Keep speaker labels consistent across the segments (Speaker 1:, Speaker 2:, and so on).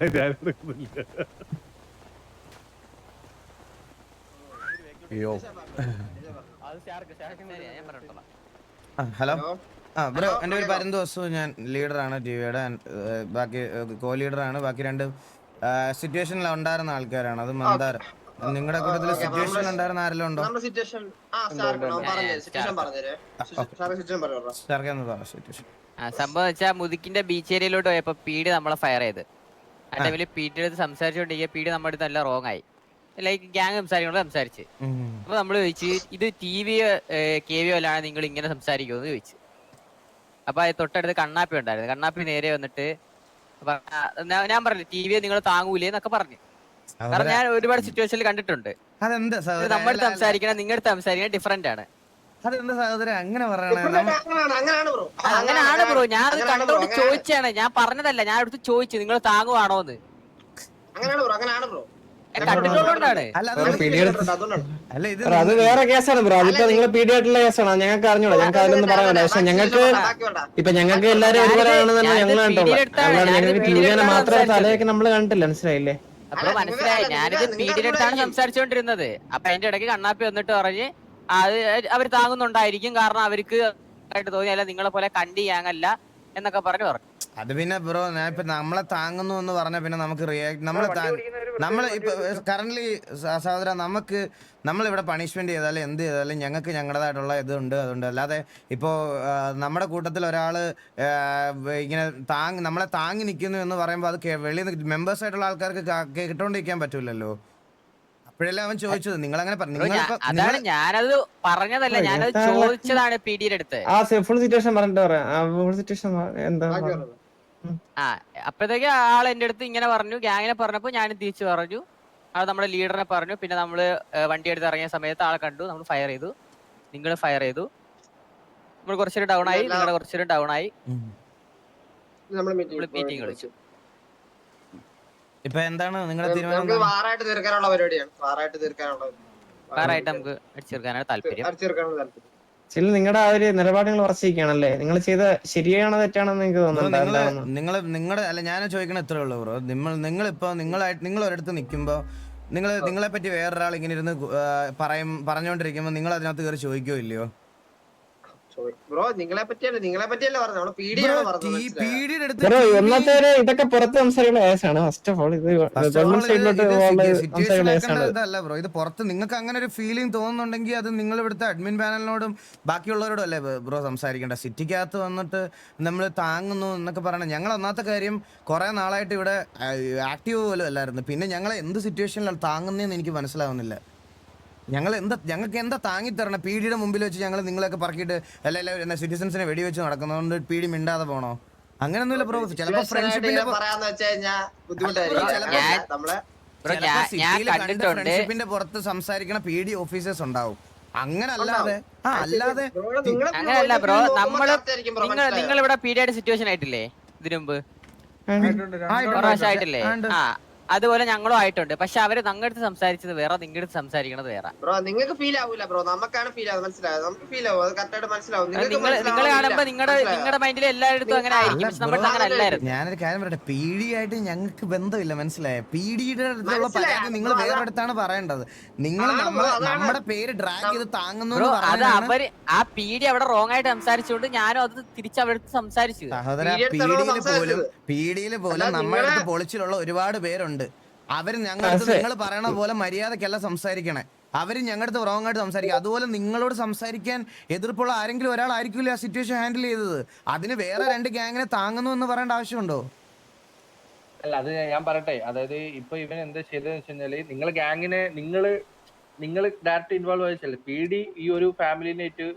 Speaker 1: അയ്യോ hello bro, എൻ്റെ പേര് പരന്തോസു. ഞാൻ ലീഡറാണ് ടിവിയുടെ. ബാക്കി കോ ലീഡറാണ്. ബാക്കി രണ്ട് സിറ്റുവേഷനിൽ ഉണ്ടായിരുന്ന ആൾക്കാരാണ്. അത് മന്ദാര. നിങ്ങളുടെ കൂട്ടത്തിൽ സിറ്റുവേഷൻ ഉണ്ടായിരുന്ന ആരെല്ലാം ഉണ്ടോ?
Speaker 2: സംഭവം വെച്ചാൽ മുതുക്കിന്റെ ബീച്ച് ഏരിയയിലോട്ട് പോയപ്പോ പീഡി നമ്മളെ ഫയർ ചെയ്ത്. ആ ടൈമില് പീഡിയുടെ അടുത്ത് സംസാരിച്ചോണ്ടിരിക്കുക. പീഡി നമ്മുടെ അടുത്ത് നല്ല റോങ് ആയി. ലൈക്ക് ഗ്യാങ് സംസാരിച്ച് അപ്പൊ നമ്മള് ചോദിച്ചു, ഇത് ടിവിയോ കെവിയോ അല്ലാതെ നിങ്ങൾ ഇങ്ങനെ സംസാരിക്കുമെന്ന് ചോദിച്ചു. അപ്പൊ തൊട്ടടുത്ത് കണ്ണാപ്പി ഉണ്ടായിരുന്നു. കണ്ണാപ്പി നേരെ വന്നിട്ട് ഞാൻ പറഞ്ഞു ടിവിയെ നിങ്ങൾ താങ്ങൂലേ എന്നൊക്കെ പറഞ്ഞു. കാരണം ഞാൻ ഒരുപാട് സിറ്റുവേഷനിൽ കണ്ടിട്ടുണ്ട്. നമ്മുടെ സംസാരിക്കണം നിങ്ങളുടെ സംസാരിക്കണം ഡിഫറെന്റ് ആണ്. അങ്ങനെയാണ് ബ്രോ. ഞാൻ അത് കണ്ടോണ്ട് ചോദിച്ചാണ്, ഞാൻ പറഞ്ഞതല്ല. ഞാൻ അടുത്ത് ചോദിച്ചു നിങ്ങൾ താങ്ങുവാണോന്ന്. കണ്ടിട്ടുള്ളതുകൊണ്ടാണ്.
Speaker 3: അത് വേറെ കേസാണ് ബ്രോ. അതിപ്പോ നിങ്ങൾ പീഡിയായിട്ടുള്ള കേസാണ്. ഞങ്ങൾക്ക് അറിഞ്ഞൂടാ, ഞങ്ങൾക്ക് അതിലൊന്നും പറയാനില്ല. പക്ഷെ ഞങ്ങൾക്ക് എല്ലാരും ഒരുപോലെയാണെന്ന് തന്നെ ഞങ്ങൾ കണ്ടോളാം. അല്ലാണ്ട് ഞങ്ങൾക്ക് ടിവിനെ മാത്രമേ തലയൊക്കെ നമ്മൾ കണ്ടില്ല. മനസ്സിലായില്ലേ?
Speaker 2: അപ്പൊ മനസ്സിലായി. ഞാനിത് പീഡിയുടെ അടുത്താണ് സംസാരിച്ചോണ്ടിരുന്നത്. അപ്പൊ അതിന്റെ ഇടയ്ക്ക് കണ്ണാപ്പി വന്നിട്ട് പറഞ്ഞ് അത് അവർ താങ്ങുന്നുണ്ടായിരിക്കും, കാരണം അവർക്ക് ആയിട്ട് തോന്നി, അല്ല നിങ്ങളെ പോലെ കണ്ടി ഗ്യാങ്ങല്ല എന്നൊക്കെ പറഞ്ഞു.
Speaker 1: അത് പിന്നെ ബ്രോ, ഞാൻ ഇപ്പൊ നമ്മളെ താങ്ങുന്നു എന്ന് പറഞ്ഞ പിന്നെ നമുക്ക് നമ്മൾ ഇപ്പൊ കറന്റ്ലി സഹോദര, നമ്മളിവിടെ പണിഷ്മെന്റ് ചെയ്താലും എന്ത് ചെയ്താലും ഞങ്ങൾക്ക് ഞങ്ങളുടേതായിട്ടുള്ള ഇതുണ്ട്. അതുകൊണ്ട് അല്ലാതെ ഇപ്പോ നമ്മുടെ കൂട്ടത്തിൽ ഒരാള് ഇങ്ങനെ നമ്മളെ താങ്ങി നിൽക്കുന്നു എന്ന് പറയുമ്പോൾ അത് വെളിയിൽ മെമ്പേഴ്സ് ആയിട്ടുള്ള ആൾക്കാർക്ക് കേട്ടോണ്ടിരിക്കാൻ പറ്റൂലല്ലോ. അപ്പോഴല്ലേ അവൻ ചോദിച്ചത്. നിങ്ങൾ അങ്ങനെ
Speaker 2: അതാണ് ഞാനത് പറഞ്ഞതല്ല, ഞാനത് ചോദിച്ചതാണ് പീഡിയുടെ അടുത്ത്.
Speaker 3: ഫുൾ സിറ്റുവേഷൻ പറഞ്ഞിട്ട് പറയാം. ഫുൾ സിറ്റുവേഷൻ എന്താ?
Speaker 2: അപ്പഴത്തേക്ക് ആൾ എന്റെ അടുത്ത് ഇങ്ങനെ പറഞ്ഞു, ഗ്യാങ്ങിനെ പറഞ്ഞപ്പോ ഞാനും തിരിച്ചു പറഞ്ഞു. അത് നമ്മുടെ ലീഡറിനെ പറഞ്ഞു. പിന്നെ നമ്മള് വണ്ടി എടുത്ത് ഇറങ്ങിയ സമയത്ത് ആളെ കണ്ടു, നമ്മൾ ഫയർ ചെയ്തു. നിങ്ങൾ ഫയർ ചെയ്തു. നമ്മൾ കുറച്ചൊരു ഡൗൺ ആയി, നിങ്ങളുടെ കുറച്ചൊരു ഡൗൺ ആയി. മീറ്റിംഗ് വിളിച്ചു.
Speaker 1: ഇപ്പൊ എന്താണ് നിങ്ങളുടെ തീരുമാനം?
Speaker 2: വാറായിട്ട് നമുക്ക് അടിച്ചെടുക്കാനാണ് താല്പര്യം.
Speaker 3: നിങ്ങളുടെ ആ ഒരു നിലപാടുകൾ ഉറച്ചിരിക്കുകയാണല്ലേ? നിങ്ങൾ ചെയ്ത ശരിയാണോ തെറ്റാണോ എനിക്ക് തോന്നുന്നു.
Speaker 1: നിങ്ങളുടെ അല്ല, ഞാൻ ചോദിക്കണ ഇത്രേ ഉള്ളൂ ബ്രോ. നിങ്ങളിപ്പോ നിങ്ങൾ ഒരിടത്ത് നിൽക്കുമ്പോ നിങ്ങളെ പറ്റി വേറൊരാൾ ഇങ്ങനെ ഇരുന്ന് പറഞ്ഞുകൊണ്ടിരിക്കുമ്പോ നിങ്ങൾ അതിനകത്ത് കയറി ചോദിക്കോ ഇല്ലയോ?
Speaker 3: ഇതൊക്കെ പുറത്ത് സംസാരിക്കുന്ന കേസാണ്. ഫസ്റ്റ് ഓഫ് ഓൾ
Speaker 1: ഇതല്ല ബ്രോ, ഇത് പുറത്ത് നിങ്ങൾക്ക് അങ്ങനെ ഒരു ഫീലിംഗ് തോന്നുന്നുണ്ടെങ്കിൽ അത് നിങ്ങൾ ഇവിടുത്തെ അഡ്മിൻ പാനലിനോടും ബാക്കിയുള്ളവരോടും അല്ലേ ബ്രോ സംസാരിക്കേണ്ട. സിറ്റിക്കകത്ത് വന്നിട്ട് നമ്മൾ താങ്ങുന്നു എന്നൊക്കെ പറയണം. ഞങ്ങൾ ഒന്നാമത്തെ കാര്യം കുറെ നാളായിട്ട് ഇവിടെ ആക്റ്റീവ് പോലും അല്ലായിരുന്നു. പിന്നെ ഞങ്ങളെ എന്ത് സിറ്റുവേഷനിലാണ് താങ്ങുന്നതെന്ന് എനിക്ക് മനസ്സിലാവുന്നില്ല. ഞങ്ങൾക്ക് എന്താ താങ്ങിത്തരണം? പീഡിയുടെ മുമ്പിൽ വെച്ച് ഞങ്ങൾ നിങ്ങളൊക്കെ പറക്കിയിട്ട് എല്ലാ സിറ്റിസൺസിനെ വെടിവെച്ച് നടക്കുന്നതുകൊണ്ട് പീഡി മിണ്ടാതെ പോണോ? അങ്ങനെയൊന്നുമില്ല ബ്രോ. ചിലപ്പോ ഫ്രണ്ട്ഷിപ്പിന്റെ പുറത്ത് സംസാരിക്കണ പീഡി ഓഫീസേഴ്സ് ഉണ്ടാവും. അങ്ങനല്ലാതെ
Speaker 2: അങ്ങനെയല്ല ബ്രോ. നിങ്ങൾ ഇവിടെ പീഡിയുടെ സിറ്റുവേഷൻ ആയിട്ടില്ലേ ഇതിനു മുമ്പ്? ആയിട്ടില്ലേ? അതുപോലെ ഞങ്ങളും ആയിട്ടുണ്ട്. പക്ഷെ അവര് ഞങ്ങളുടെ സംസാരിച്ചത് വേറെ, നിങ്ങളുടെ സംസാരിക്കണത് വേറെ.
Speaker 4: നിങ്ങൾക്ക് ഫീൽ ആവൂല ബ്രോ, നമുക്കാണ് ഫീൽ ആവുന്നത്. മനസ്സിലാവും, നമുക്ക് ഫീൽ ആവും. അത് കറക്റ്റായിട്ട് മനസ്സിലാവും.
Speaker 2: നിങ്ങൾ കാണുമ്പോ നിങ്ങളുടെ മൈൻഡിൽ എല്ലായിടത്തും അങ്ങനെ ആയിരിക്കും. പക്ഷെ നമ്മുടെ അങ്ങനെ അല്ലായിരുന്നു.
Speaker 1: ഞാനൊരു കാര്യം പറയട്ടെ, പീഡിയായിട്ട് ഞങ്ങൾക്ക് ബന്ധമില്ല. മനസ്സിലായോ? പീഡിയുടെ അടുത്തുള്ള പരാതി നിങ്ങൾ വേറെ അടുത്താണ് പറയേണ്ടത്. നിങ്ങൾ നമ്മുടെ പേര് ഡ്രാഗ് ചെയ്ത് താങ്ങുന്നു.
Speaker 2: അത് അവര് ആ പീഡി അവിടെ റോങ് ആയിട്ട് സംസാരിച്ചുകൊണ്ട് ഞാനും അത് തിരിച്ച് അവരുടെ സംസാരിച്ചു.
Speaker 1: സഹോദര, പീഡിയിൽ പോലും നമ്മുടെ അടുത്ത് പൊളിച്ചിലുള്ള ഒരുപാട് പേരുണ്ട്. അവര് ഞങ്ങളുടെ നിങ്ങൾ പറയണ പോലെ മര്യാദക്കല്ല സംസാരിക്കണേ. അവര് ഞങ്ങളുടെ റോങ് ആയിട്ട് സംസാരിക്കുക. അതുപോലെ നിങ്ങളോട് സംസാരിക്കാൻ എതിർപ്പുള്ള ആരെങ്കിലും ഒരാളായിരിക്കില്ല ആ സിറ്റുവേഷൻ ഹാൻഡിൽ ചെയ്തത്. അതിന് വേറെ രണ്ട് ഗ്യാങ്ങിനെ താങ്ങുന്നു എന്ന് പറയേണ്ട ആവശ്യമുണ്ടോ?
Speaker 5: അല്ല, അത് ഞാൻ പറയട്ടെ. അതായത് ഇപ്പൊ ഇവൻ എന്താ ചെയ്തതെന്ന് വെച്ച് കഴിഞ്ഞാല്, നിങ്ങൾ ഗ്യാങ്ങിനെ നിങ്ങൾ ഡയറക്റ്റ് ഇൻവോൾവ് ആയിച്ചല്ലേ. പി ഡി ഈ ഒരു ഫാമിലിനായിട്ട്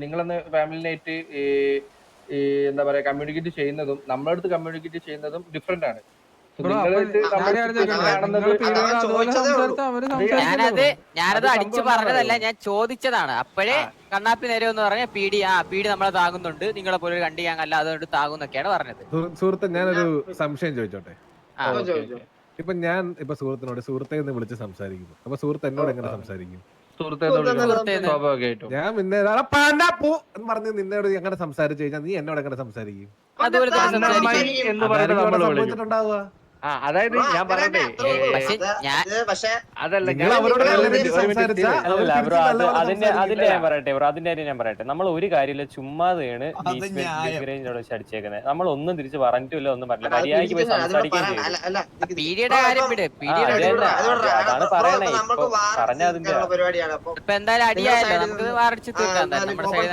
Speaker 5: നിങ്ങളെന്ന് ഫാമിലിനായിട്ട് എന്താ പറയാ കമ്മ്യൂണിക്കേറ്റ് ചെയ്യുന്നതും നമ്മുടെ അടുത്ത് കമ്മ്യൂണിക്കേറ്റ് ചെയ്യുന്നതും ഡിഫറെന്റ് ആണ്.
Speaker 2: ഞാനത് അടിച്ചു പറഞ്ഞതല്ല, ഞാൻ ചോദിച്ചതാണ്. അപ്പോഴേ കണ്ണാപ്പി നേരെ എന്ന് പറഞ്ഞ പീഡി നമ്മളെ താങ്ങുന്നുണ്ട്, നിങ്ങളെ പോലെ ഒരു കണ്ടി ഞങ്ങൾ അതുകൊണ്ട് താങ്ങുന്നൊക്കെയാണ് പറഞ്ഞത്.
Speaker 6: സുഹൃത്തെ, ഞാനൊരു സംശയം ചോദിച്ചോട്ടെ? ഞാൻ സുഹൃത്തിനോട് സുഹൃത്തെ എന്ന് വിളിച്ച് സംസാരിക്കുന്നു. അപ്പൊ സുഹൃത്ത് എന്നോട് എങ്ങനെ സംസാരിക്കും? ഞാൻ പിന്നെ എന്ന് പറഞ്ഞ് നിന്നോട് എങ്ങനെ സംസാരിച്ചു കഴിഞ്ഞാൽ നീ എന്നോട് എങ്ങനെ സംസാരിക്കും?
Speaker 2: അതുപോലെ
Speaker 6: സംഭവിച്ചിട്ടുണ്ടാവുക.
Speaker 5: അതായത് ഞാൻ പറയട്ടെ
Speaker 2: പക്ഷെ ഞാൻ
Speaker 4: പക്ഷെ
Speaker 5: അതല്ല
Speaker 6: നിങ്ങൾ
Speaker 5: ഞാൻ
Speaker 6: അവരോട്
Speaker 5: ഒരു
Speaker 6: നല്ല
Speaker 5: minute,
Speaker 6: രീതിയിൽ
Speaker 5: ഒരു minute.
Speaker 6: സംസാരിച്ചാ
Speaker 7: അല്ലല്ല
Speaker 6: അവര്
Speaker 7: ബ്രോ
Speaker 6: തിരിച്ച് നല്ലപോലെ
Speaker 7: അതിന്റെ
Speaker 6: സംസാരിക്കും.
Speaker 7: ഞാൻ പറയട്ടെ ബ്രോ അതിന്റെ കാര്യം ഞാൻ പറയട്ടെ. നമ്മൾ ഒരു കാര്യമില്ല ചുമ്മാതെയാണ് റേഞ്ചിനോട് വെച്ച് അടിച്ചേക്കുന്നത്. നമ്മൾ ഒന്നും തിരിച്ച് പറഞ്ഞിട്ടില്ല, ഒന്നും പറഞ്ഞില്ല, മര്യാദയ്ക്ക് പോയി സംസാരിക്കുകയും ചെയ്തു.
Speaker 2: പീഡിയുടെ കാര്യം വിട്.
Speaker 7: അതാണ് പറയണേ. ഇപ്പൊ പറഞ്ഞ അതിന്റെ
Speaker 4: പരിപാടിയാണ് അപ്പൊ
Speaker 2: ഇപ്പൊ എന്തായാലും അടിയായല്ലോ, നമുക്ക് വാറിച്ച് തീർക്കാം എന്തായാലും. നമ്മുടെ സൈഡിൽ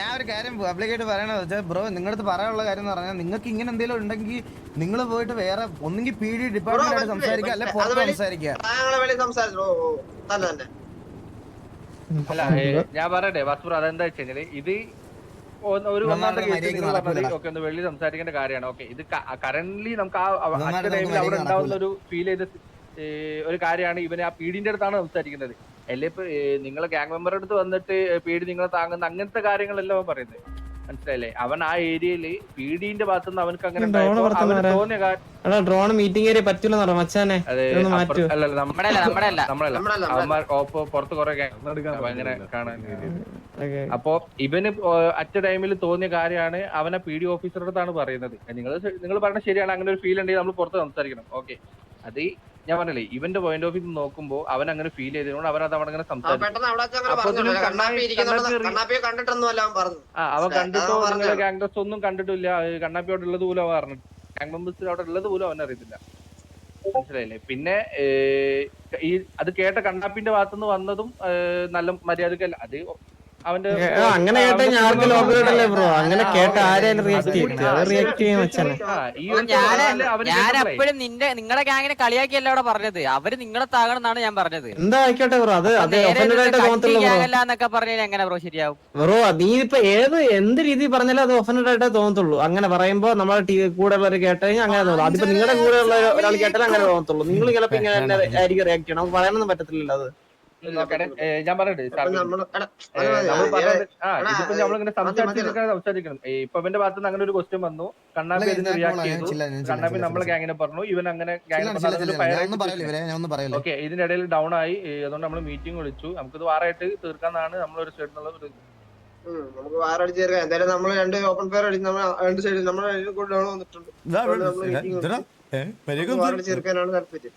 Speaker 1: ഞാൻ ഒരു കാര്യം പബ്ലിക്കായിട്ട് പറയണത് വെച്ചാൽ ബ്രോ നിങ്ങളടുത്ത് പറയാനുള്ള കാര്യം എന്ന് പറഞ്ഞാൽ നിങ്ങൾക്ക് ഇങ്ങനെ എന്തെങ്കിലും ഉണ്ടെങ്കിൽ നിങ്ങൾ പോയിട്ട് വേറെ ഒന്നെങ്കിൽ PD ഡിപ്പാർട്ട്മെന്റ് സംസാരിക്കുക അല്ലെ പുറത്ത് സംസാരിക്കുക.
Speaker 4: വെളി സംസാരിച്ചു തന്നെ
Speaker 5: അല്ല ഞാൻ പറയട്ടെ വസ്തു അതെന്താ വെച്ച് കഴിഞ്ഞാല് ഇത് ഒരു ഒന്നാമത്തെ കേസ് നിങ്ങൾ പറഞ്ഞത് ഓക്കെ ഒന്ന് വെള്ളി സംസാരിക്കേണ്ട കാര്യമാണ്. ഓക്കെ ഇത് കറന്റ്ലി നമുക്ക് ആ ടൈമിൽ അവിടെ ഉണ്ടാവുന്ന ഒരു ഫീൽ ചെയ്ത ഒരു കാര്യമാണ്. ഇവന് ആ പീഡിന്റെ അടുത്താണ് സംസാരിക്കുന്നത്. അല്ലെ ഇപ്പൊ നിങ്ങളെ ഗ്യാങ് മെമ്പറുടെ അടുത്ത് വന്നിട്ട് പീഡി നിങ്ങളെ താങ്ങുന്ന അങ്ങനത്തെ കാര്യങ്ങളെല്ലാം അവൻ പറയുന്നത്. മനസ്സിലായില്ലേ? അവൻ ആ ഏരിയയില് പീഡിന്റെ ഭാഗത്തുനിന്ന് അവനക്ക് അങ്ങനെ തോന്നിയ കാര്യം
Speaker 3: ഡ്രോൺ മീറ്റിംഗ് ഏരിയ പറ്റൂല മച്ചാനെ.
Speaker 5: നമ്മളല്ല അവന്മാർ പുറത്ത് കുറെ അങ്ങനെ കാണാൻ. അപ്പൊ ഇവന് അറ്റ ടൈമിൽ തോന്നിയ കാര്യമാണ് അവനെ PD ഓഫീസറുടെ അടുത്താണ് പറയുന്നത്. നിങ്ങൾ പറഞ്ഞ ശരിയാണ്, അങ്ങനെ ഒരു ഫീൽ ഉണ്ടെങ്കിൽ നമ്മൾ പുറത്ത് സംസാരിക്കണം. ഓക്കെ അത് ഞാൻ പറഞ്ഞില്ലേ, ഇവന്റെ പോയിന്റ് ഓഫ് വ്യൂ നോക്കുമ്പോ അവൻ അങ്ങനെ ഫീൽ ചെയ്തതുകൊണ്ട് അവൻ അത് അവിടെ അങ്ങനെ സംസാരിക്കും. അവൻ കണ്ടിട്ടോ നിങ്ങളെ ഗ്യാങ് ഡ്രസ് ഒന്നും കണ്ടിട്ടില്ല, കണ്ണാപ്പി അവിടെ ഉള്ളത് പോലും അവൻ പറഞ്ഞു, ഗ്യാങ് മെമ്പേഴ്സ് അവിടെ ഉള്ളത് പോലും അവൻ അറിയത്തില്ല. മനസ്സിലായില്ലേ? പിന്നെ ഈ അത് കേട്ട കണ്ണാപ്പിന്റെ ഭാഗത്തുനിന്ന് വന്നതും നല്ല മര്യാദക്കല്ല. അത് അവന്റെ
Speaker 3: അങ്ങനെ കേട്ട ഞാർക്ക് ലോകല്ലേ ബ്രോ. അങ്ങനെ കേട്ട ആരെയും റിയാക്ട് ചെയ്യും മച്ചാനെ.
Speaker 2: ഞാൻ എപ്പോഴും നിങ്ങളുടെ ഗ്യാങ്ങിനെ കളിയാക്കിയല്ല അവിടെ പറഞ്ഞത്. അവര് നിങ്ങളെ താകണം എന്നാണ് ഞാൻ പറഞ്ഞത്.
Speaker 3: എന്താ ആയിക്കോട്ടെ ബ്രോ, അത് ഒഫൻഡഡ് ആയിട്ട് തോന്നത്തുള്ളൂ
Speaker 2: എന്നൊക്കെ പറഞ്ഞാൽ എങ്ങനെ ബ്രോ ശരിയാവും
Speaker 3: ബ്രോ? നീ ഇപ്പൊ എന്ത് രീതി പറഞ്ഞാലും അത് ഒഫൻഡഡ് ആയിട്ടേ തോന്നത്തുള്ളൂ. അങ്ങനെ പറയുമ്പോ നമ്മളെ കൂടെ ഉള്ളവർ കേട്ട് കഴിഞ്ഞാൽ അങ്ങനെ തോന്നും. അതിപ്പോ നിങ്ങളുടെ കൂടെ ഉള്ള ഒരാൾ കേട്ടാലും അങ്ങനെ തോന്നത്തുള്ളൂ. നിങ്ങൾ ചിലപ്പോ ഇങ്ങനെ തന്നെ ആയിരിക്കും റിയാക്ട് ചെയ്യണം. നമുക്ക് പറയാനൊന്നും പറ്റത്തില്ലല്ലോ അത്.
Speaker 5: ഞാൻ പറയട്ടെ ഇതിപ്പോ നമ്മളിങ്ങനെ സംസാരിക്കണം. ഇപ്പൊ ഇവന്റെ ഭാഗത്തുനിന്ന് അങ്ങനെ ഒരു ക്വസ്റ്റ്യൻ വന്നു, കണ്ണാപ്പി അതിന് റിയാക്ട് ചെയ്തു. കണ്ണാപ്പി നമ്മളെ ഗ്യാങ്ങിനെ പറഞ്ഞു, ഇവൻ അങ്ങനെ ഓക്കെ ഇതിന്റെ ഇടയിൽ ഡൗൺ ആയി. അതുകൊണ്ട് നമ്മൾ മീറ്റിംഗ് വിളിച്ചു. നമുക്കിത് വാറായിട്ട് തീർക്കാന്നാണ് നമ്മളൊരു സൈഡിൽ നിന്നുള്ള
Speaker 4: നമുക്ക് വാറടിച്ച് തീർക്കാം. എന്തായാലും നമ്മൾ രണ്ട് ഓപ്പൺ ഫയർ അടിച്ച് നമ്മൾ രണ്ട് സൈഡിൽ നമ്മുടെ ഡൗൺ വന്നിട്ടുണ്ട്. തീർക്കാനാണ് താല്പര്യം.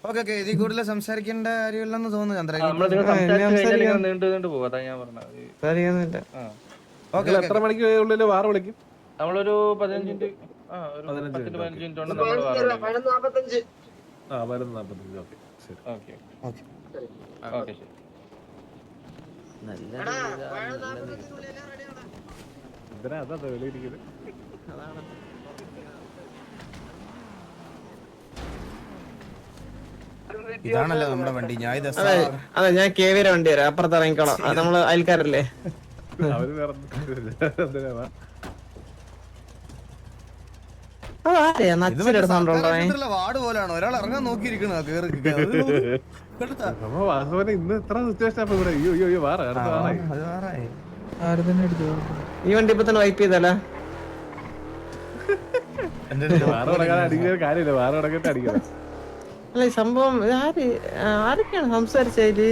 Speaker 1: ഓക്കെ ഇതിൽ കൂടുതൽ സംസാരിക്കേണ്ട കാര്യമില്ലെന്ന് തോന്നുന്നു ചന്ദ്രൻ.
Speaker 5: നീണ്ടു പോകും. അതാ ഞാൻ പറഞ്ഞത്.
Speaker 6: എത്ര മണിക്ക് ഉള്ളിൽ വാർ വിളിക്കും?
Speaker 5: നമ്മളൊരു 15 മിനിറ്റ് 15 മിനിറ്റ് കൊണ്ട് നമ്മൾ
Speaker 4: 45
Speaker 5: ഓക്കെ ശരി.
Speaker 6: അതാ വെളിയിരിക്കുന്നത്.
Speaker 1: ഇതാണല്ലോ നമ്മുടെ വണ്ടി. ഞാൻ
Speaker 3: അതെ ഞാൻ കേവിയുടെ വണ്ടി വരാം, അപ്പുറത്ത് ഇറങ്ങിക്കോളാം. അത് നമ്മള് അയൽക്കാരല്ലേ.
Speaker 6: അവര് വേറെ
Speaker 1: വാർഡ് പോലെയാണ് ഒരാൾ ഇറങ്ങാൻ നോക്കിയിരിക്കണ.
Speaker 6: ഇന്ന് എത്ര സിറ്റുവേഷൻ അപ്പൊ ഇവിടെ? അയ്യോ വാറ
Speaker 3: ഈ വണ്ടി ഇപ്പൊ തന്നെ വൈപ്പ് ചെയ്തല്ലേ?
Speaker 6: വാറ തുടങ്ങാൻ അടിക്കുന്ന കാര്യമില്ല, വാറ തുടങ്ങിട്ട് അടിക്കണം.
Speaker 3: അല്ല ഈ സംഭവം ആരൊക്കെയാണ് സംസാരിച്ചതില്?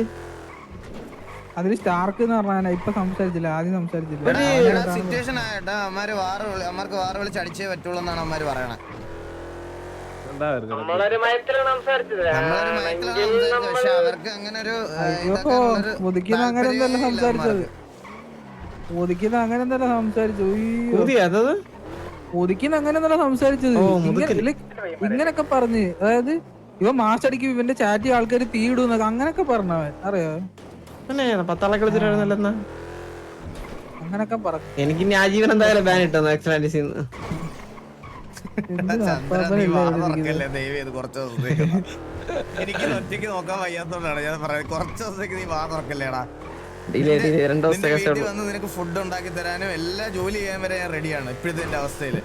Speaker 8: അതില് സ്റ്റാർക്ക് എന്ന് പറഞ്ഞാൽ ഇപ്പൊ സംസാരിച്ചില്ല, ആദ്യം സംസാരിച്ചില്ല.
Speaker 1: സിറ്റുവേഷൻ ആയിട്ടാ അമ്മമാർക്ക് വാറ് വിളിച്ച് അടിച്ചേ പറ്റുള്ളൂ എന്നാണ് അമ്മമാര് പറയണത്. പക്ഷെ അവർക്ക് അങ്ങനെ ഒരു
Speaker 8: ഒതുക്കിന്ന് അങ്ങനെ എന്തല്ല സംസാരിച്ചത്. ഒതുക്കിന്ന് അങ്ങനെ എന്തല്ല സംസാരിച്ചു. ഒതുക്കിന്ന് അങ്ങനെ എന്തല്ല സംസാരിച്ചത്. ഇങ്ങനൊക്കെ പറഞ്ഞ്, അതായത് ഇവ മാസടിക്കും, ഇവന്റെ ചാറ്റി ആൾക്കാർ തീയിടുന്നൊക്കെ അങ്ങനൊക്കെ പറഞ്ഞവൻ അറിയോ?
Speaker 3: പത്താളെ കളിച്ചിട്ടായിരുന്നല്ലെന്നാ
Speaker 8: അങ്ങനൊക്കെ പറഞ്ഞു.
Speaker 3: എനിക്ക് ഇനി ആജീവൻ എന്തായാലും ബാൻ ഇട്ടു എക്സ്ട്രാൻഡിസിന്ന്.
Speaker 1: എനിക്ക് ഒറ്റയ്ക്ക് നോക്കാൻ വയ്യാത്തോണ്ടാണ് ഞാൻ പറയുന്നത്. കുറച്ച് ദിവസത്തേക്ക് നീ വാ തുറക്കല്ലേടാ. വന്ന് നിനക്ക് ഫുഡ് ഉണ്ടാക്കി തരാനും എല്ലാ ജോലി ചെയ്യാൻ വരെ ഞാൻ റെഡിയാണ് ഇപ്പോഴത്തെ എന്റെ അവസ്ഥയില്.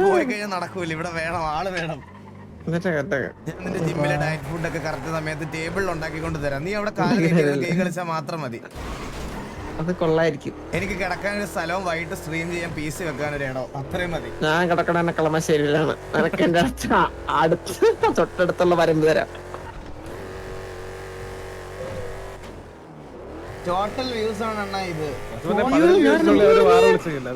Speaker 1: പോയി കഴിഞ്ഞാൽ നടക്കൂല. ഇവിടെ വേണം, ആള് വേണം. ഞാൻ നിന്റെ ജിമ്മിലെ ഡയറ്റ് ഫുഡ് ഒക്കെ കറക്റ്റ് സമയത്ത് ടേബിളിൽ ഉണ്ടാക്കിക്കൊണ്ട് തരാം. നീ അവിടെ കാല് കൈ കളിച്ചാൽ മാത്രം മതി.
Speaker 3: അത് കൊള്ളായിരിക്കും.
Speaker 1: എനിക്ക് കിടക്കാൻ ഒരു സ്ഥലവും വൈകിട്ട് സ്ട്രീം ചെയ്യാൻ PC വെക്കാൻ ഒരു ഇടം, അത്രയും മതി.
Speaker 3: ഞാൻ കിടക്കണ കളമശ്ശേരിയിലാണ്. നിനക്ക് എന്റെ അടുത്ത് തൊട്ടടുത്തുള്ള വരമ്പ് തരാം.
Speaker 1: ടോട്ടൽ വ്യൂസ് ആണ് അണ്ണാ ഇത്.
Speaker 6: വാറ വിളിച്ചില്ല.